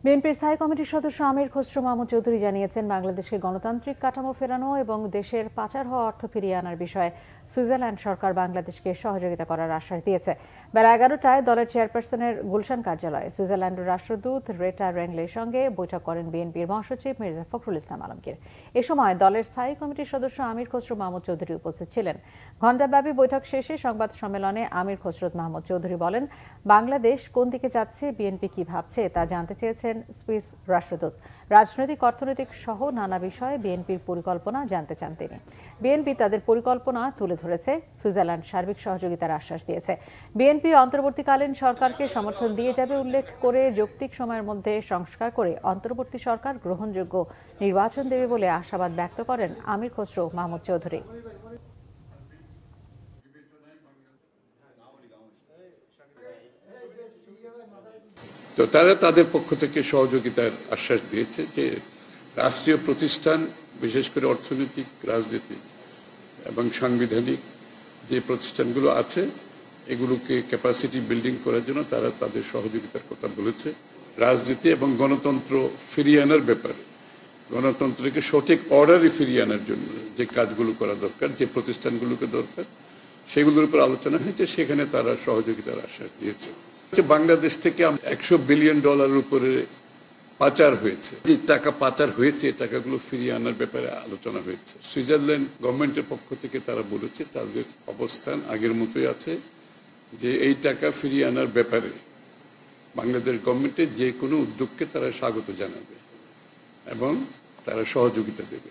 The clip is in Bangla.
বিএনপির স্থায়ী কমিটির সদস্য আমির খসরু মাহমুদ চৌধুরী জানিয়েছেন, বাংলাদেশকে গণতান্ত্রিক কাঠামো ফেরানো এবং দেশের পাচার হওয়া অর্থ ফিরিয়ে আনার বিষয়ে সুইজারল্যান্ড সরকার বাংলাদেশকে সহযোগিতা করার আশ্বাস দিয়েছে। বেলা 11টায় দলের চেয়ারপারসনের গুলশান কার্যালয়ে সুইজারল্যান্ডের রাষ্ট্রদূত রেটা রেংলের সঙ্গে বৈঠক করেন বিএনপির মহাসচিব মির্জা ফখরুল ইসলাম আলমগীর। এ সময় দলের স্থায়ী কমিটির সদস্য আমির খসরু মাহমুদ চৌধুরী উপস্থিত ছিলেন। ঘণ্টাব্যাপী বৈঠক শেষে সংবাদ সম্মেলনে আমির খসরু মাহমুদ চৌধুরী বলেন, বাংলাদেশ কোন দিকে যাচ্ছে, বিএনপি কি ভাবছে তা জানতে চেয়েছেন সুইস রাষ্ট্রদূত। রাজনৈতিক, অর্থনৈতিক সহ নানা বিষয়ে বিএনপির পরিকল্পনা জানতে চান তিনি। বিএনপি তাদের পরিকল্পনা তুলে ধরেছে, সুইজারল্যান্ড সার্বিক সহযোগিতার আশ্বাস দিয়েছে। বিএনপি অন্তর্বর্তীকালীন সরকারকে সমর্থন দিয়ে যাবে উল্লেখ করে যৌক্তিক সময়ের মধ্যে সংস্কার করে অন্তর্বর্তী সরকার গ্রহণযোগ্য নির্বাচন দেবে বলে আশাবাদ ব্যক্ত করেন আমির খসরু মাহমুদ চৌধুরী। তো তারা তাদের পক্ষ থেকে সহযোগিতার আশ্বাস দিয়েছে যে রাষ্ট্রীয় প্রতিষ্ঠান, বিশেষ করে অর্থনৈতিক, রাজনীতি এবং সাংবিধানিক যে প্রতিষ্ঠানগুলো আছে এগুলোকে ক্যাপাসিটি বিল্ডিং করার জন্য তারা তাদের সহযোগিতার কথা বলেছে। রাজনীতি এবং গণতন্ত্র ফিরিয়ে আনার ব্যাপারে, গণতন্ত্রকে সঠিক অর্ডারে ফিরিয়ে আনার জন্য যে কাজগুলো করা দরকার, যে প্রতিষ্ঠানগুলোকে দরকার, সেগুলোর উপর আলোচনা হয়েছে। সেখানে তারা সহযোগিতার আশ্বাস দিয়েছে। বাংলাদেশ থেকে $100 বিলিয়ন উপরে পাচার হয়েছে। যে টাকা পাচার হয়েছে, টাকাগুলো ফিরিয়ে আনার ব্যাপারে আলোচনা হয়েছে। সুইজারল্যান্ড গভর্নমেন্টের পক্ষ থেকে তারা বলেছে তাদের অবস্থান আগের মতোই আছে, যে এই টাকা ফিরিয়ে আনার ব্যাপারে বাংলাদেশ গভর্নমেন্টের যে কোনো উদ্যোগকে তারা স্বাগত জানাবে এবং তারা সহযোগিতা দেবে।